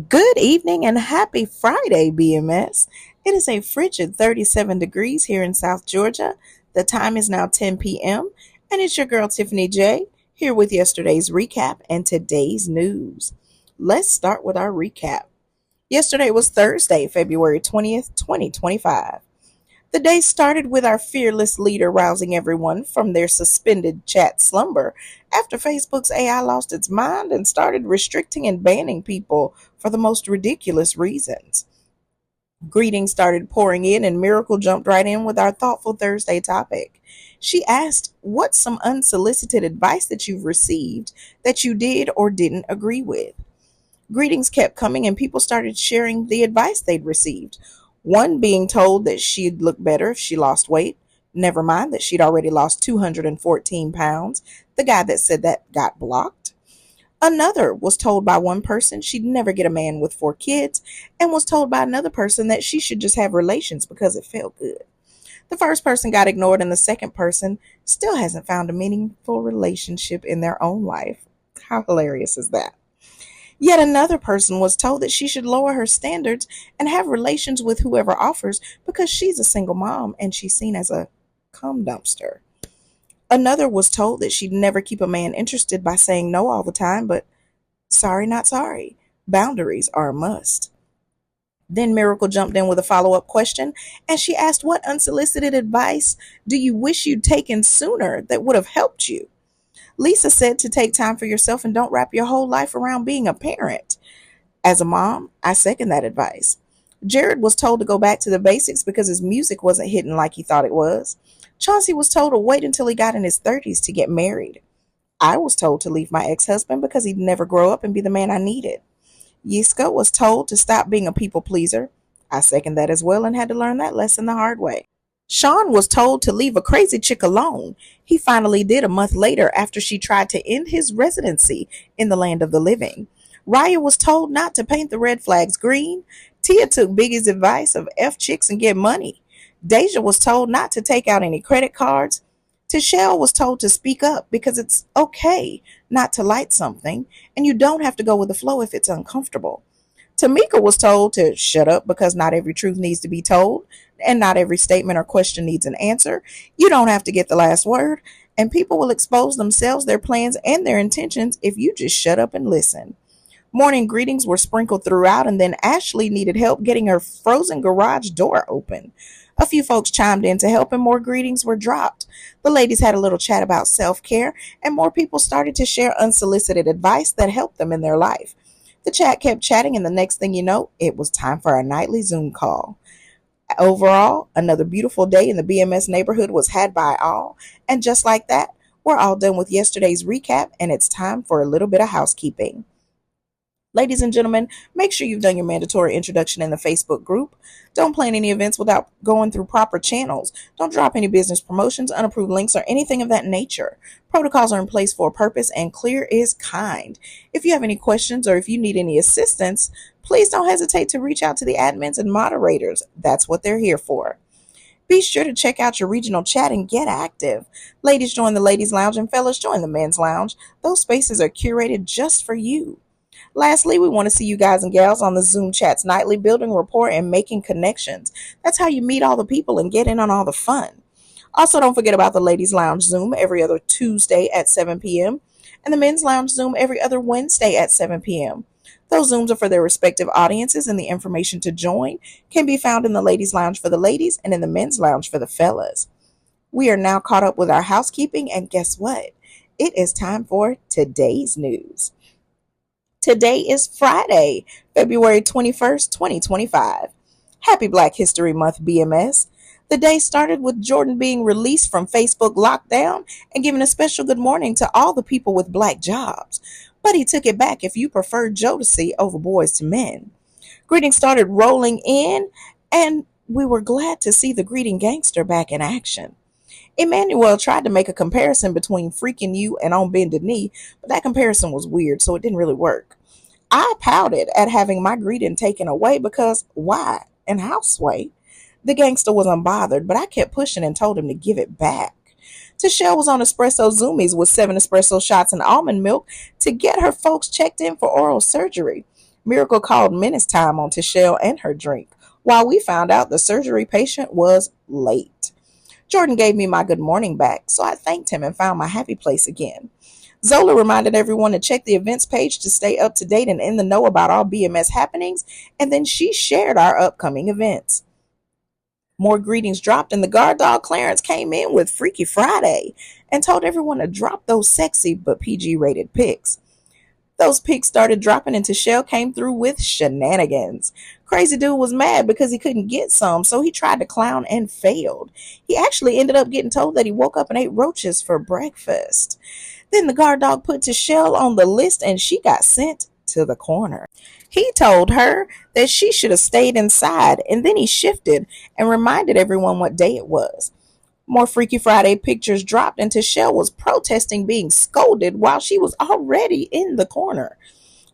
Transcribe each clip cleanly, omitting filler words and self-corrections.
Good evening and happy Friday, BMS. It is a frigid 37 degrees here in South Georgia. The time is now 10 p.m. and it's your girl Tiffany J here with yesterday's recap and today's news. Let's start with our recap. Yesterday was Thursday, February 20th, 2025. The day started with our fearless leader rousing everyone from their suspended chat slumber after Facebook's AI lost its mind and started restricting and banning people for the most ridiculous reasons. Greetings started pouring in, and Miracle jumped right in with our thoughtful Thursday topic. She asked, "What's some unsolicited advice that you've received that you did or didn't agree with?" Greetings kept coming, and people started sharing the advice they'd received. One being told that she'd look better if she lost weight. Never mind that she'd already lost 214 pounds. The guy that said that got blocked. Another was told by one person she'd never get a man with 4 kids, and was told by another person that she should just have relations because it felt good. The first person got ignored, and the second person still hasn't found a meaningful relationship in their own life. How hilarious is that? Yet another person was told that she should lower her standards and have relations with whoever offers because she's a single mom and she's seen as a cum dumpster. Another was told that she'd never keep a man interested by saying no all the time, but sorry, not sorry. Boundaries are a must. Then Miracle jumped in with a follow-up question, and she asked, "What unsolicited advice do you wish you'd taken sooner that would have helped you?" Lisa said to take time for yourself and don't wrap your whole life around being a parent. As a mom, I second that advice. Jared was told to go back to the basics because his music wasn't hitting like he thought it was. Chauncey was told to wait until he got in his 30s to get married. I was told to leave my ex-husband because he'd never grow up and be the man I needed. Yiska was told to stop being a people pleaser. I second that as well and had to learn that lesson the hard way. Sean was told to leave a crazy chick alone. He finally did a month later after she tried to end his residency in the land of the living. Raya was told not to paint the red flags green. Tia took Biggie's advice of F chicks and get money. Deja was told not to take out any credit cards. Tishelle was told to speak up because it's okay not to like something, and you don't have to go with the flow if it's uncomfortable. Tamika was told to shut up because not every truth needs to be told, and not every statement or question needs an answer. You don't have to get the last word, and people will expose themselves, their plans, and their intentions if you just shut up and listen. Morning greetings were sprinkled throughout, and then Ashley needed help getting her frozen garage door open. A few folks chimed in to help, and more greetings were dropped. The ladies had a little chat about self-care, and more people started to share unsolicited advice that helped them in their life. The chat kept chatting, and the next thing you know, it was time for our nightly Zoom call. Overall, another beautiful day in the BMS neighborhood was had by all, and just like that, we're all done with yesterday's recap, and it's time for a little bit of housekeeping. Ladies and gentlemen, make sure you've done your mandatory introduction in the Facebook group. Don't plan any events without going through proper channels. Don't drop any business promotions, unapproved links, or anything of that nature. Protocols are in place for a purpose, and clear is kind. If you have any questions or if you need any assistance, please don't hesitate to reach out to the admins and moderators. That's what they're here for. Be sure to check out your regional chat and get active. Ladies, join the ladies' lounge, and fellas, join the men's lounge. Those spaces are curated just for you. Lastly, we want to see you guys and gals on the Zoom chats nightly, building rapport and making connections. That's how you meet all the people and get in on all the fun. Also, don't forget about the Ladies Lounge Zoom every other Tuesday at 7 p.m. and the Men's Lounge Zoom every other Wednesday at 7 p.m. Those Zooms are for their respective audiences, and the information to join can be found in the Ladies Lounge for the ladies and in the Men's Lounge for the fellas. We are now caught up with our housekeeping, and guess what? It is time for today's news. Today is Friday, February 21st, 2025. Happy Black History Month, BMS. The day started with Jordan being released from Facebook lockdown and giving a special good morning to all the people with black jobs. But he took it back if you preferred Jodeci over Boys to Men. Greetings started rolling in, and we were glad to see the greeting gangster back in action. Emmanuel tried to make a comparison between Freaking You and On Bended Knee, but that comparison was weird, so it didn't really work. I pouted at having my greeting taken away because why and how sway? The gangster was unbothered, but I kept pushing and told him to give it back. Tashelle was on espresso zoomies with 7 espresso shots and almond milk to get her folks checked in for oral surgery. Miracle called menace time on Tichelle and her drink, while we found out the surgery patient was late. Jordan gave me my good morning back, so I thanked him and found my happy place again. Zola reminded everyone to check the events page to stay up to date and in the know about all BMS happenings, and then she shared our upcoming events. More greetings dropped, and the guard dog Clarence came in with Freaky Friday and told everyone to drop those sexy but PG rated pics. Those pics started dropping, and Tichelle came through with shenanigans. Crazy Dude was mad because he couldn't get some, so he tried to clown and failed. He actually ended up getting told that he woke up and ate roaches for breakfast. Then the guard dog put Tichelle on the list, and she got sent to the corner. He told her that she should have stayed inside, and then he shifted and reminded everyone what day it was. More Freaky Friday pictures dropped, and Tichelle was protesting being scolded while she was already in the corner.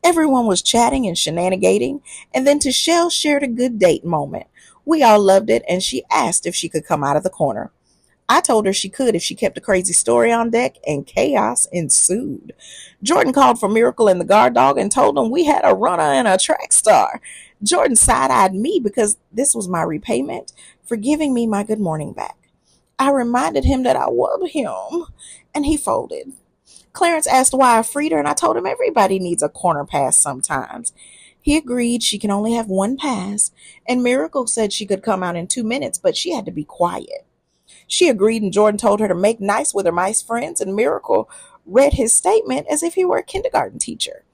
Everyone was chatting and shenanigating, and then Tichelle shared a good date moment. We all loved it, and she asked if she could come out of the corner. I told her she could if she kept a crazy story on deck, and chaos ensued. Jordan called for Miracle and the guard dog and told them we had a runner and a track star. Jordan side-eyed me because this was my repayment for giving me my good morning back. I reminded him that I loved him, and he folded. Clarence asked why I freed her, and I told him everybody needs a corner pass sometimes. He agreed she can only have one pass, and Miracle said she could come out in 2 minutes, but she had to be quiet. She agreed, and Jordan told her to make nice with her mice friends, and Miracle read his statement as if he were a kindergarten teacher.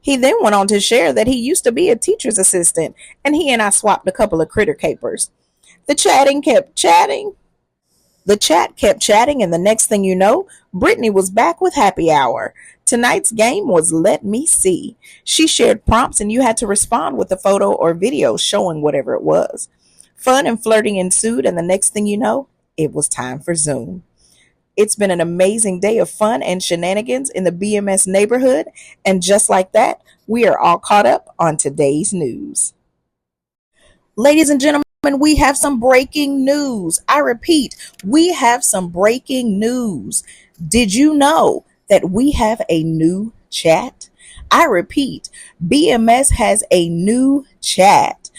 He then went on to share that he used to be a teacher's assistant, and he and I swapped a couple of critter capers. The chatting kept chatting. The chat kept chatting, and the next thing you know, Brittany was back with happy hour. Tonight's game was Let Me See. She shared prompts, and you had to respond with a photo or video showing whatever it was. Fun and flirting ensued, and the next thing you know, it was time for Zoom. It's been an amazing day of fun and shenanigans in the BMS neighborhood, and just like that, we are all caught up on today's news. Ladies and gentlemen, we have some breaking news. I repeat, we have some breaking news. Did you know that we have a new chat? I repeat, BMS has a new chat.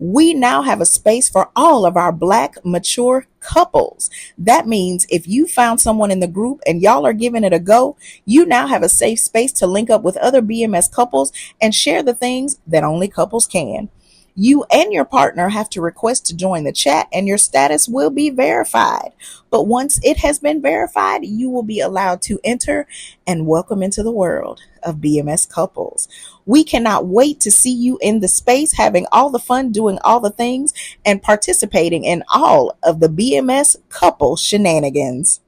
We now have a space for all of our Black mature couples. That means if you found someone in the group and y'all are giving it a go, you now have a safe space to link up with other BMS couples and share the things that only couples can. You and your partner have to request to join the chat, and your status will be verified. But once it has been verified, you will be allowed to enter and welcome into the world of BMS couples. We cannot wait to see you in the space, having all the fun, doing all the things, and participating in all of the BMS couple shenanigans.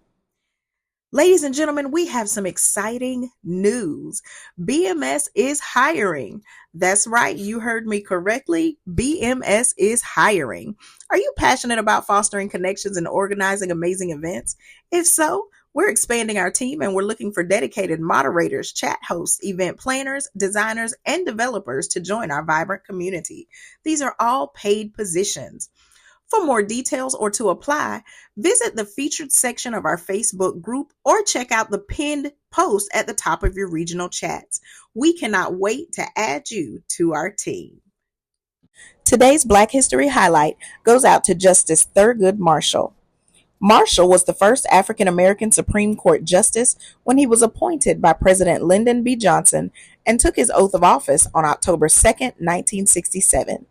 Ladies and gentlemen, we have some exciting news. BMS is hiring. That's right, you heard me correctly. BMS is hiring. Are you passionate about fostering connections and organizing amazing events? If so, we're expanding our team, and we're looking for dedicated moderators, chat hosts, event planners, designers, and developers to join our vibrant community. These are all paid positions. For more details or to apply, visit the featured section of our Facebook group or check out the pinned post at the top of your regional chats. We cannot wait to add you to our team. Today's Black History highlight goes out to Justice Thurgood Marshall. Marshall was the first African American Supreme Court justice when he was appointed by President Lyndon B. Johnson and took his oath of office on October 2nd, 1967.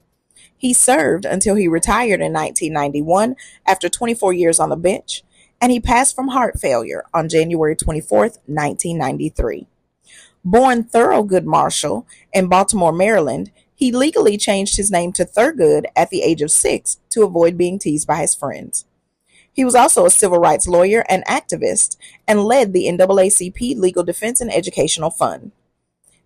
He served until he retired in 1991 after 24 years on the bench, and he passed from heart failure on January 24th, 1993. Born Thurgood Marshall in Baltimore, Maryland, he legally changed his name to Thurgood at the age of 6 to avoid being teased by his friends. He was also a civil rights lawyer and activist and led the NAACP Legal Defense and Educational Fund.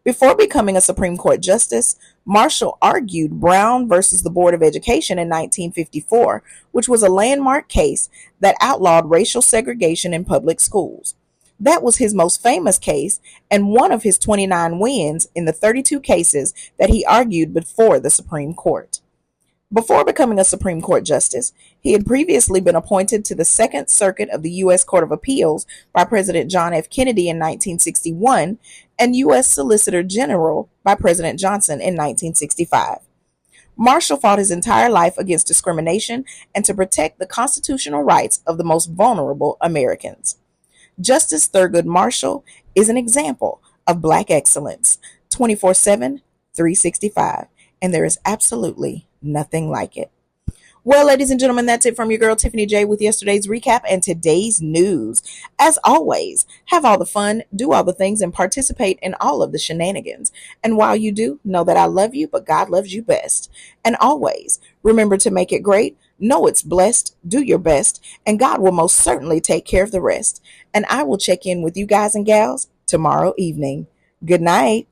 Before becoming a Supreme Court justice, Marshall argued Brown versus the Board of Education in 1954, which was a landmark case that outlawed racial segregation in public schools. That was his most famous case and one of his 29 wins in the 32 cases that he argued before the Supreme Court. Before becoming a Supreme Court justice, he had previously been appointed to the Second Circuit of the U.S. Court of Appeals by President John F. Kennedy in 1961 and U.S. Solicitor General by President Johnson in 1965. Marshall fought his entire life against discrimination and to protect the constitutional rights of the most vulnerable Americans. Justice Thurgood Marshall is an example of Black excellence, 24/7, 365, and there is absolutely nothing like it. Well, ladies and gentlemen, that's it from your girl Tiffany J with yesterday's recap and today's news. As always, have all the fun, do all the things, and participate in all of the shenanigans. And while you do, know that I love you, but God loves you best. And always, remember to make it great, know it's blessed, do your best, and God will most certainly take care of the rest. And I will check in with you guys and gals tomorrow evening. Good night.